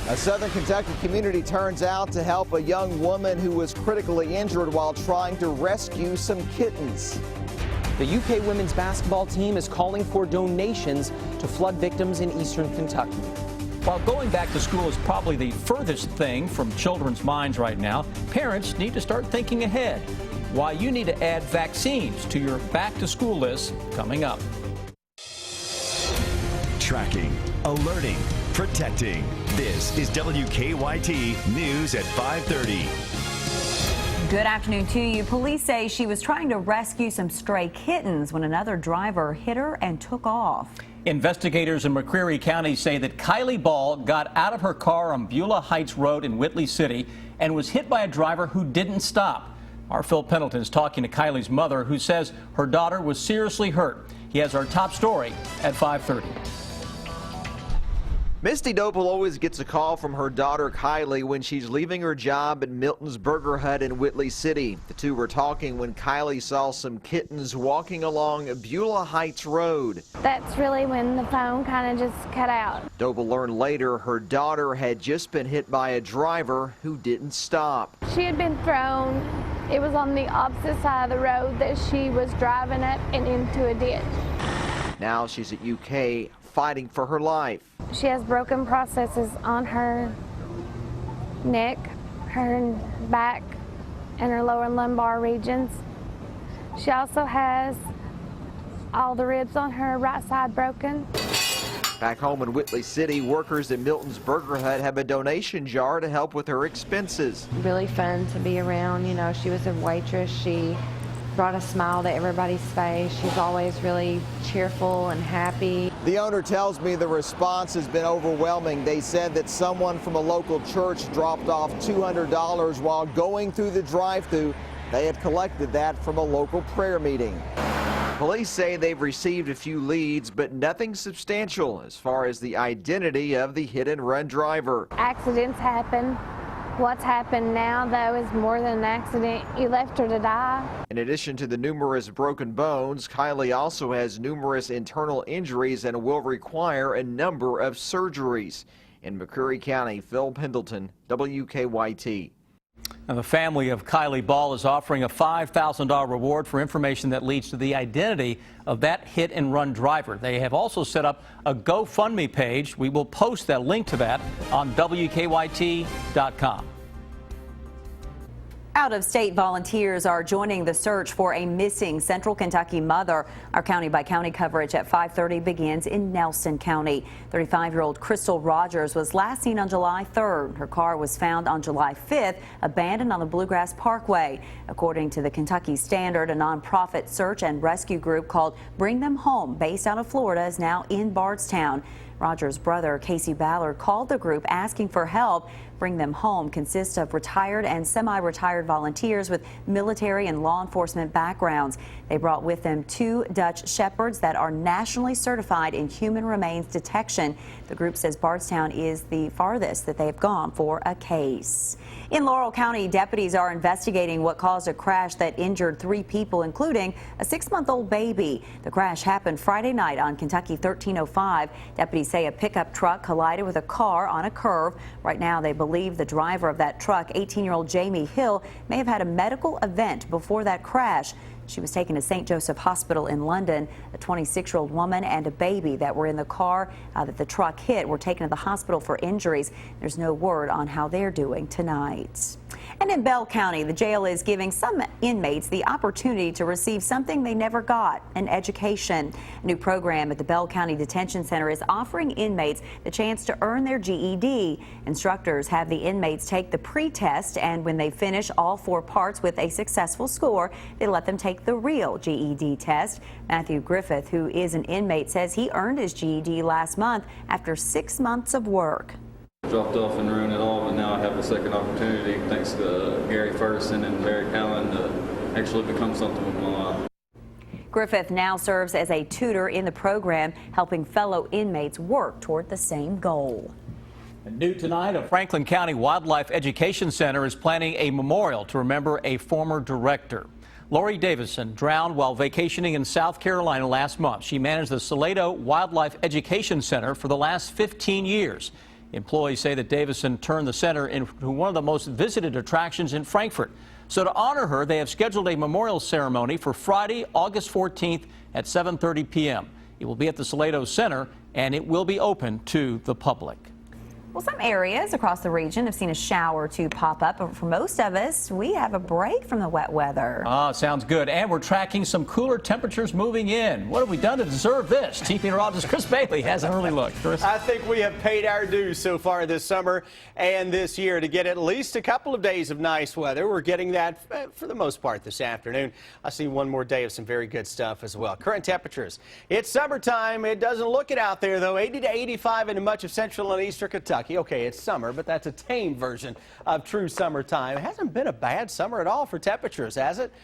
A Southern Kentucky community turns out to help a young woman who was critically injured while trying to rescue some kittens. The UK women's basketball team is calling for donations to flood victims in eastern Kentucky. While going back to school is probably the furthest thing from children's minds right now, parents need to start thinking ahead. Why you need to add vaccines to your back-to-school list coming up. Tracking, alerting, protecting. This is WKYT News at 5:30. Good afternoon to you. Police say she was trying to rescue some stray kittens when another driver hit her and took off. Investigators in McCreary County say that Kylie Ball got out of her car on Beulah Heights Road in Whitley City and was hit by a driver who didn't stop. Our Phil Pendleton is talking to Kylie's mother, who says her daughter was seriously hurt. He has our top story at 5:30. Misty Doble always gets a call from her daughter Kylie when she's leaving her job at Milton's Burger Hut in Whitley City. The two were talking when Kylie saw some kittens walking along Beulah Heights Road. That's really when the phone kind of just cut out. Doble learned later her daughter had just been hit by a driver who didn't stop. She had been thrown. It was on the opposite side of the road that she was driving up and into a ditch. Now she's at UK fighting for her life. She has broken processes on her neck, her back, and her lower lumbar regions. She also has all the ribs on her right side broken. Back home in Whitley City, workers at Milton's Burger Hut have a donation jar to help with her expenses. Really fun to be around. You know, she was a waitress. She brought a smile to everybody's face. She's always really cheerful and happy. The owner tells me the response has been overwhelming. They said that someone from a local church dropped off $200 while going through the drive-thru. They had collected that from a local prayer meeting. Police say they've received a few leads, but nothing substantial as far as the identity of the hit-and-run driver. Accidents happen. What's happened now, though, is more than an accident. You left her to die. In addition to the numerous broken bones, Kylie also has numerous internal injuries and will require a number of surgeries. In McCreary County, Phil Pendleton, WKYT. Now, the family of Kylie Ball is offering a $5,000 reward for information that leads to the identity of that hit-and-run driver. They have also set up a GoFundMe page. We will post that link to that on WKYT.com. Out-of-state volunteers are joining the search for a missing Central Kentucky mother. Our county-by-county coverage at 5:30 begins in Nelson County. 35-year-old Crystal Rogers was last seen on July 3rd. Her car was found on July 5th, abandoned on the Bluegrass Parkway. According to the Kentucky Standard, a nonprofit search and rescue group called Bring Them Home, based out of Florida, is now in Bardstown. Rogers' brother, Casey Ballard, called the group asking for help. Bring Them Home consists of retired and semi-retired volunteers with military and law enforcement backgrounds. They brought with them 2 Dutch Shepherds that are nationally certified in human remains detection. The group says Bardstown is the farthest that they've gone for a case. In Laurel County, deputies are investigating what caused a crash that injured 3 people, including a 6-month-old baby. The crash happened Friday night on Kentucky 1305. Deputies say a pickup truck collided with a car on a curve. Right now, they believe the driver of that truck, 18-year-old Jamie Hill, may have had a medical event before that crash. She was taken to St. Joseph Hospital in London. A 26-year-old woman and a baby that were in the car that the truck hit were taken to the hospital for injuries. There's no word on how they're doing tonight. And in Bell County, the jail is giving some inmates the opportunity to receive something they never got, an education. A new program at the Bell County Detention Center is offering inmates the chance to earn their GED. Instructors have the inmates take the pre-test, and when they finish all 4 parts with a successful score, they let them take the real GED test. Matthew Griffith, who is an inmate, says he earned his GED last month after 6 months of work. Dropped off and ruined it all, but now I have a second opportunity, thanks to Gary Ferguson and Barry Allen, to actually become something with my life. Griffith now serves as a tutor in the program, helping fellow inmates work toward the same goal. And new tonight, a Franklin County Wildlife Education Center is planning a memorial to remember a former director. Lori Davison drowned while vacationing in South Carolina last month. She managed the Salado Wildlife Education Center for the last 15 years. Employees say that Davison turned the center into one of the most visited attractions in Frankfort. So to honor her, they have scheduled a memorial ceremony for Friday, August 14th at 7:30 p.m. It will be at the Salado Center, and it will be open to the public. Well, some areas across the region have seen a shower or two pop up, but for most of us, we have a break from the wet weather. Sounds good. And we're tracking some cooler temperatures moving in. What have we done to deserve this? Chief Meteorologist Chris Bailey has an early look. Chris? I think we have paid our dues so far this summer and this year to get at least a couple of days of nice weather. We're getting that for the most part this afternoon. I see one more day of some very good stuff as well. Current temperatures. It's summertime. It doesn't look it out there, though. 80 to 85 in much of central and eastern Kentucky. Okay, it's summer, but that's a tame version of true summertime. It hasn't been a bad summer at all for temperatures, has it?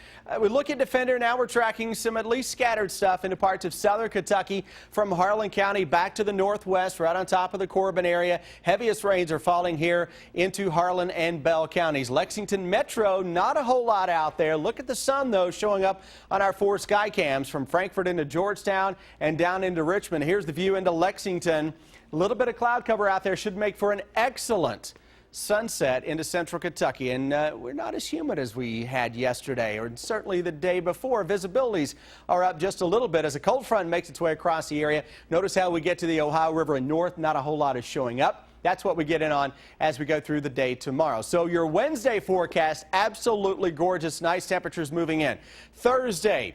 We look at Defender. Now we're tracking some at least scattered stuff into parts of southern Kentucky from Harlan County back to the northwest, right on top of the Corbin area. Heaviest rains are falling here into Harlan and Bell counties. Lexington Metro, not a whole lot out there. Look at the sun, though, showing up on our 4 sky cams from Frankfort into Georgetown and down into Richmond. Here's the view into Lexington. A little bit of cloud cover out there should make for an excellent sunset into central Kentucky, and we're not as humid as we had yesterday or certainly the day before. Visibilities are up just a little bit as a cold front makes its way across the area. Notice how we get to the Ohio River and north, not a whole lot is showing up. That's what we get in on as we go through the day tomorrow. So your Wednesday forecast, absolutely gorgeous, nice temperatures moving in. Thursday,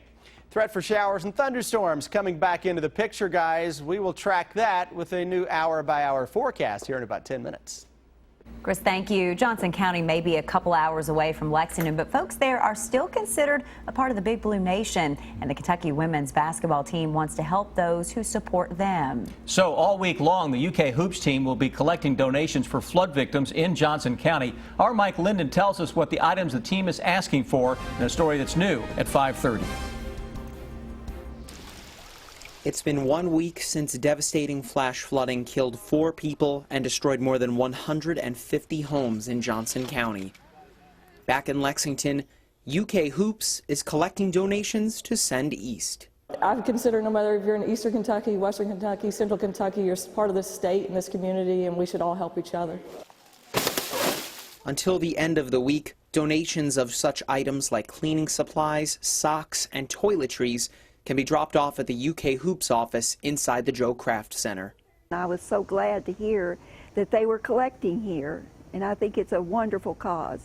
threat for showers and thunderstorms coming back into the picture, guys. We will track that with a new hour-by-hour forecast here in about 10 minutes. Chris, thank you. Johnson County may be a couple hours away from Lexington, but folks there are still considered a part of the Big Blue Nation, and the Kentucky women's basketball team wants to help those who support them. So all week long, the UK Hoops team will be collecting donations for flood victims in Johnson County. Our Mike Linden tells us what the items the team is asking for in a story that's new at 5:30. It's been 1 week since devastating flash flooding killed 4 people and destroyed more than 150 homes in Johnson County. Back in Lexington, UK Hoops is collecting donations to send east. I consider no matter if you're in Eastern Kentucky, Western Kentucky, Central Kentucky, you're part of this state and this community, and we should all help each other. Until the end of the week, donations of such items like cleaning supplies, socks, and toiletries can be dropped off at the UK Hoops office inside the Joe Kraft Center. I was so glad to hear that they were collecting here, and I think it's a wonderful cause.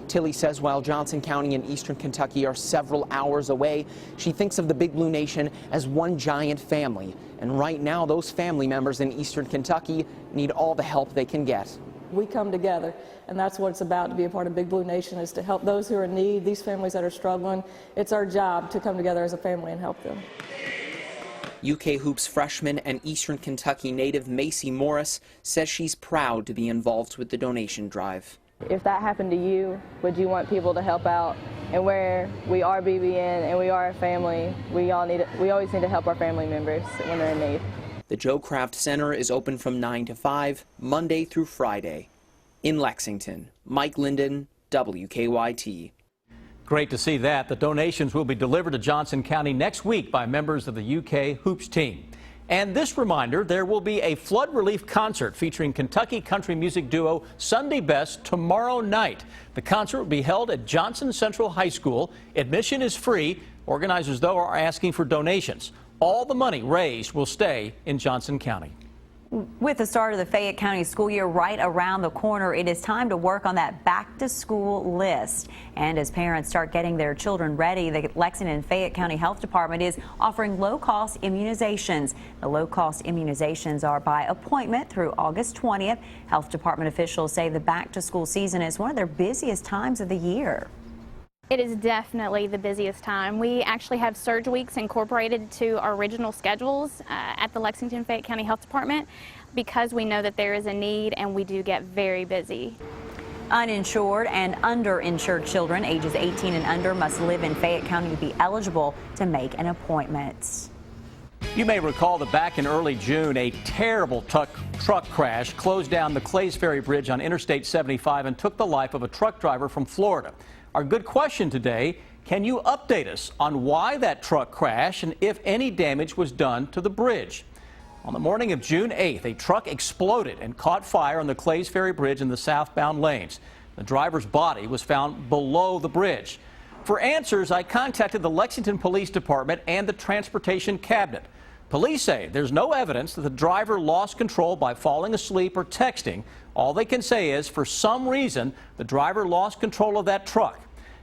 Tilly says while Johnson County and Eastern Kentucky are several hours away, she thinks of the Big Blue Nation as one giant family. And right now, those family members in Eastern Kentucky need all the help they can get. We come together, and that's what it's about to be a part of Big Blue Nation, is to help those who are in need, these families that are struggling. It's our job to come together as a family and help them. UK Hoops freshman and Eastern Kentucky native Macy Morris says she's proud to be involved with the donation drive. If that happened to you, would you want people to help out? And where we are BBN and we are a family, we always need to help our family members when they're in need. The Joe Kraft Center is open from 9 to 5, Monday through Friday. In Lexington, Mike Linden, WKYT. Great to see that. The donations will be delivered to Johnson County next week by members of the UK Hoops team. And this reminder, there will be a flood relief concert featuring Kentucky country music duo Sunday Best tomorrow night. The concert will be held at Johnson Central High School. Admission is free. Organizers, though, are asking for donations. All the money raised will stay in Johnson County. With the start of the Fayette County school year right around the corner, it is time to work on that back-to-school list. And as parents start getting their children ready, the Lexington and Fayette County Health Department is offering low-cost immunizations. The low-cost immunizations are by appointment through August 20th. Health Department officials say the back-to-school season is one of their busiest times of the year. It is definitely the busiest time. We actually have surge weeks incorporated to our original schedules at the Lexington Fayette County Health Department because we know that there is a need and we do get very busy. Uninsured and underinsured children ages 18 and under must live in Fayette County to be eligible to make an appointment. You may recall that back in early June, a terrible truck crash closed down the Clays Ferry Bridge on Interstate 75 and took the life of a truck driver from Florida. Our good question today, can you update us on why that truck crashed and if any damage was done to the bridge? On the morning of June 8th, a truck exploded and caught fire on the Clays Ferry Bridge in the southbound lanes. The driver's body was found below the bridge. For answers, I contacted the Lexington Police Department and the Transportation Cabinet. Police say there's no evidence that the driver lost control by falling asleep or texting. All they can say is, for some reason, the driver lost control of that truck.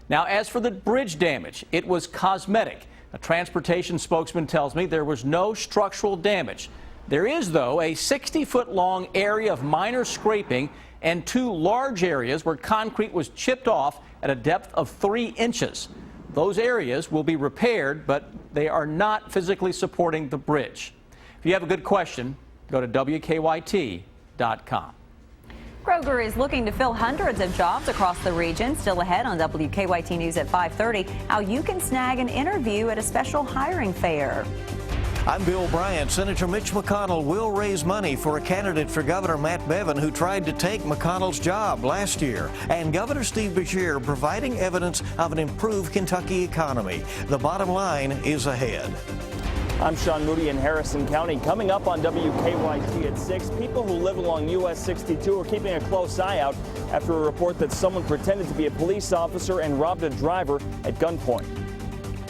Now, as for the bridge damage, it was cosmetic. A transportation spokesman tells me there was no structural damage. There is, though, a 60-foot-long area of minor scraping and 2 large areas where concrete was chipped off at a depth of 3 inches. Those areas will be repaired, but they are not physically supporting the bridge. If you have a good question, go to WKYT.com. Kroger is looking to fill hundreds of jobs across the region. Still ahead on WKYT News at 5:30, how you can snag an interview at a special hiring fair. I'm Bill Bryant. Senator Mitch McConnell will raise money for a candidate for Governor Matt Bevin who tried to take McConnell's job last year. And Governor Steve Beshear providing evidence of an improved Kentucky economy. The bottom line is ahead. I'm Sean Moody in Harrison County. Coming up on WKYT at 6, people who live along US 62 are keeping a close eye out after a report that someone pretended to be a police officer and robbed a driver at gunpoint.